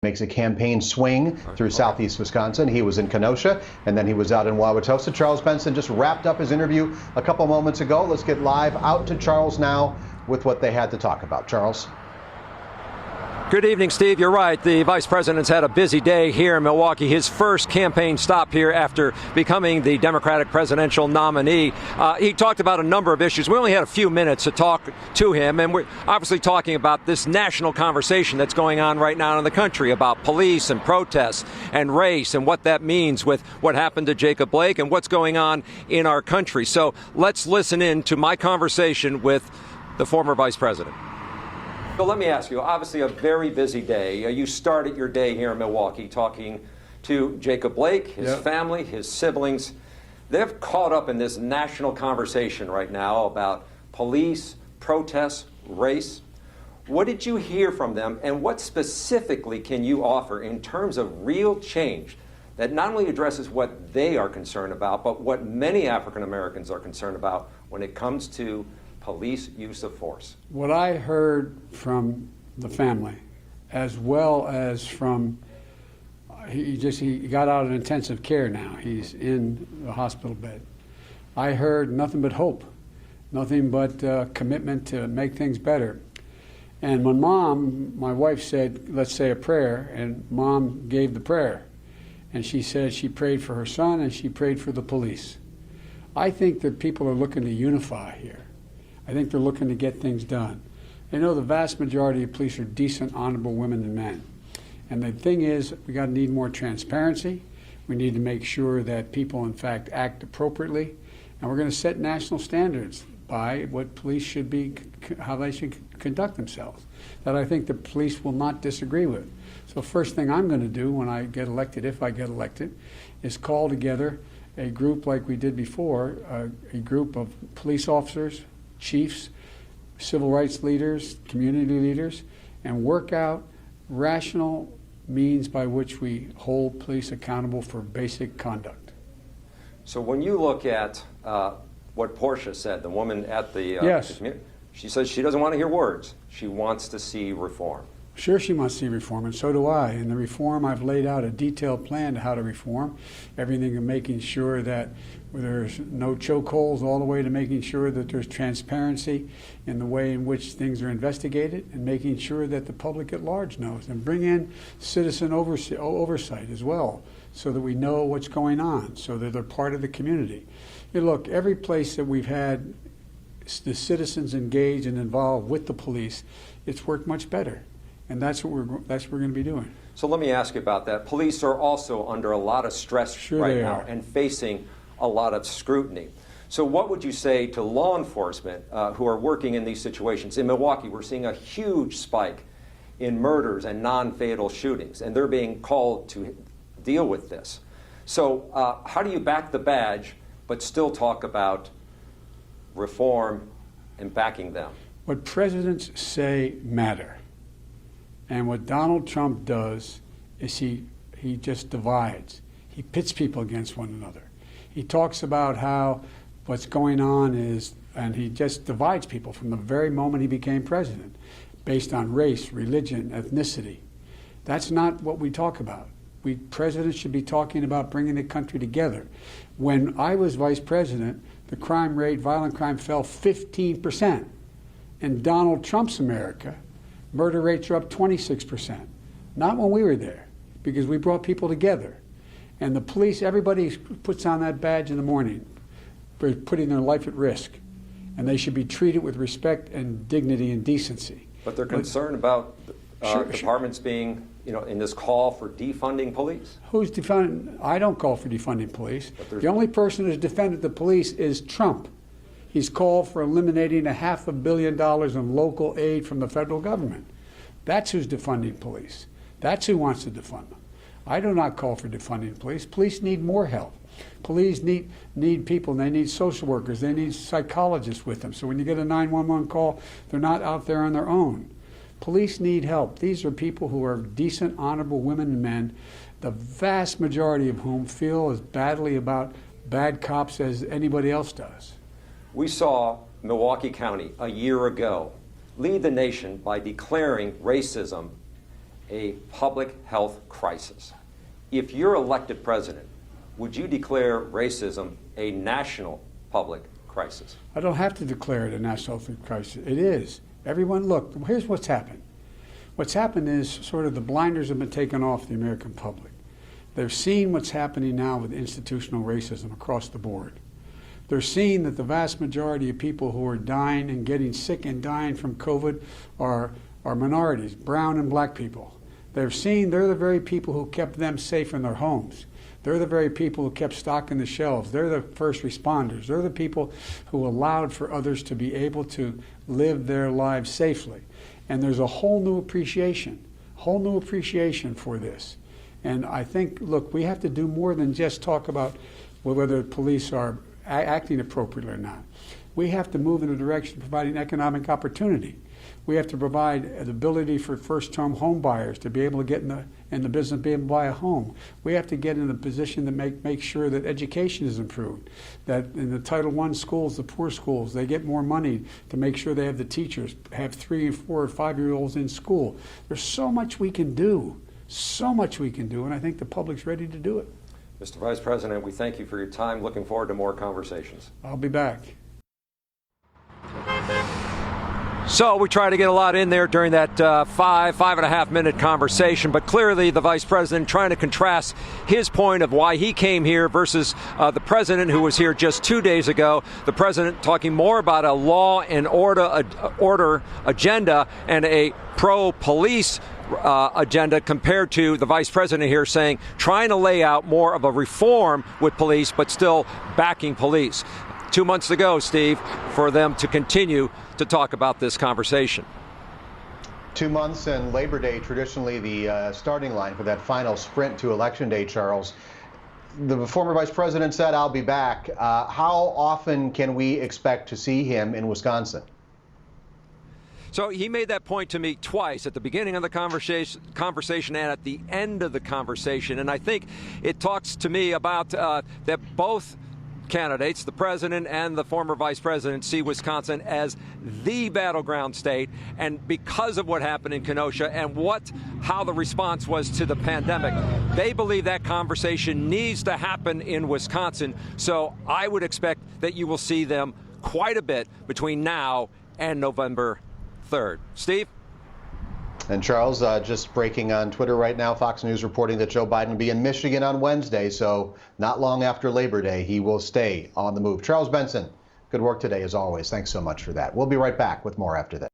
Makes a campaign swing through southeast Wisconsin. He was in Kenosha, and then he was out in Wauwatosa. Charles Benson just wrapped up his interview a couple moments ago. Let's get live out to Charles now with what they had to talk about. Charles. Good evening, Steve. You're right. The vice president's had a busy day here in Milwaukee. His first campaign stop here after becoming the Democratic presidential nominee. He talked about a number of issues. We only had a few minutes to talk to him, and we're obviously talking about this national conversation that's going on right now in the country about police and protests and race and what that means with what happened to Jacob Blake and what's going on in our country. So let's listen in to my conversation with the former vice president. So let me ask you, obviously a very busy day. You started your day here in Milwaukee talking to Jacob Blake, his family, his siblings. They've caught up in this national conversation right now about police, protests, race. What did you hear from them, and what specifically can you offer in terms of real change that not only addresses what they are concerned about, but what many African Americans are concerned about when it comes to police use of force? What I heard from the family, as well as from, he got out of intensive care now. He's in the hospital bed. I heard nothing but hope, nothing but commitment to make things better. And when my wife said, let's say a prayer, and Mom gave the prayer. And she said she prayed for her son and she prayed for the police. I think that people are looking to unify here. I think they're looking to get things done. They know the vast majority of police are decent, honorable women and men. And the thing is, we got to need more transparency. We need to make sure that people, in fact, act appropriately. And we're going to set national standards by what police should be, how they should conduct themselves, that I think the police will not disagree with. So first thing I'm going to do when I get elected, if I get elected, is call together a group like we did before, a group of police officers, chiefs, civil rights leaders, community leaders, and work out rational means by which we hold police accountable for basic conduct. So when you look at what Portia said, the woman at the community, she says she doesn't want to hear words. She wants to see reform. Sure, she wants to see reform, and so do I. And the reform, I've laid out a detailed plan to how to reform. Everything from making sure that there's no chokeholds, all the way to making sure that there's transparency in the way in which things are investigated, and making sure that the public at large knows, and bring in citizen oversight as well, so that we know what's going on, so that they're part of the community. You look, every place that we've had the citizens engaged and involved with the police, it's worked much better. And that's what we're going to be doing. So let me ask you about that. Police are also under a lot of stress right now and facing a lot of scrutiny. So what would you say to law enforcement who are working in these situations? In Milwaukee, we're seeing a huge spike in murders and non-fatal shootings, and they're being called to deal with this. So how do you back the badge but still talk about reform and backing them? What presidents say matter. And what Donald Trump does is he just divides. He pits people against one another. He talks about how what's going on is, and he just divides people from the very moment he became president, based on race, religion, ethnicity. That's not what we talk about. Presidents should be talking about bringing the country together. When I was vice president, the crime rate, violent crime, fell 15%. In Donald Trump's America, murder rates are up 26%. Not when we were there, because we brought people together. And the police, everybody puts on that badge in the morning for putting their life at risk. And they should be treated with respect and dignity and decency. But they're concerned about departments being, in this call for defunding police. Who's defunding? I don't call for defunding police. The only person who's defended the police is Trump. He's called for eliminating $500 million in local aid from the federal government. That's who's defunding police. That's who wants to defund them. I do not call for defunding police. Police need more help. Police need people. They need social workers. They need psychologists with them. So when you get a 911 call, they're not out there on their own. Police need help. These are people who are decent, honorable women and men, the vast majority of whom feel as badly about bad cops as anybody else does. We saw Milwaukee County a year ago lead the nation by declaring racism a public health crisis. If you're elected president, would you declare racism a national public crisis? I don't have to declare it a national health crisis. It is. Everyone, look, here's what's happened. What's happened is sort of the blinders have been taken off the American public. They're seeing what's happening now with institutional racism across the board. They're seeing that the vast majority of people who are dying and getting sick and dying from COVID are minorities, brown and black people. They're seeing they're the very people who kept them safe in their homes. They're the very people who kept stocking the shelves. They're the first responders. They're the people who allowed for others to be able to live their lives safely. And there's a whole new appreciation for this. And I think, look, we have to do more than just talk about whether police are acting appropriately or not. We have to move in a direction of providing economic opportunity. We have to provide the ability for first-time home buyers to be able to get in the business of being able to buy a home. We have to get in a position to make sure that education is improved, that in the Title I schools, the poor schools, they get more money to make sure they have the teachers, have 3 and 4 or 5-year-olds in school. There's so much we can do, and I think the public's ready to do it. Mr. Vice President, we thank you for your time. Looking forward to more conversations. I'll be back. So we try to get a lot in there during that 5.5 minute conversation, but clearly the Vice President trying to contrast his point of why he came here versus the President who was here just 2 days ago. The President talking more about a law and order agenda and a pro-police agenda compared to the Vice President here saying, trying to lay out more of a reform with police, but still backing police. 2 months to go, Steve, for them to continue to talk about this conversation. 2 months and Labor Day, traditionally the starting line for that final sprint to Election Day, Charles. The former Vice President said, I'll be back. How often can we expect to see him in Wisconsin? So he made that point to me twice, at the beginning of the conversation and at the end of the conversation. And I think it talks to me about that both candidates, the president and the former vice president, see Wisconsin as the battleground state. And because of what happened in Kenosha and how the response was to the pandemic, they believe that conversation needs to happen in Wisconsin. So I would expect that you will see them quite a bit between now and November 3rd. Steve? And Charles, just breaking on Twitter right now, Fox News reporting that Joe Biden will be in Michigan on Wednesday, so not long after Labor Day, he will stay on the move. Charles Benson, good work today as always. Thanks so much for that. We'll be right back with more after this.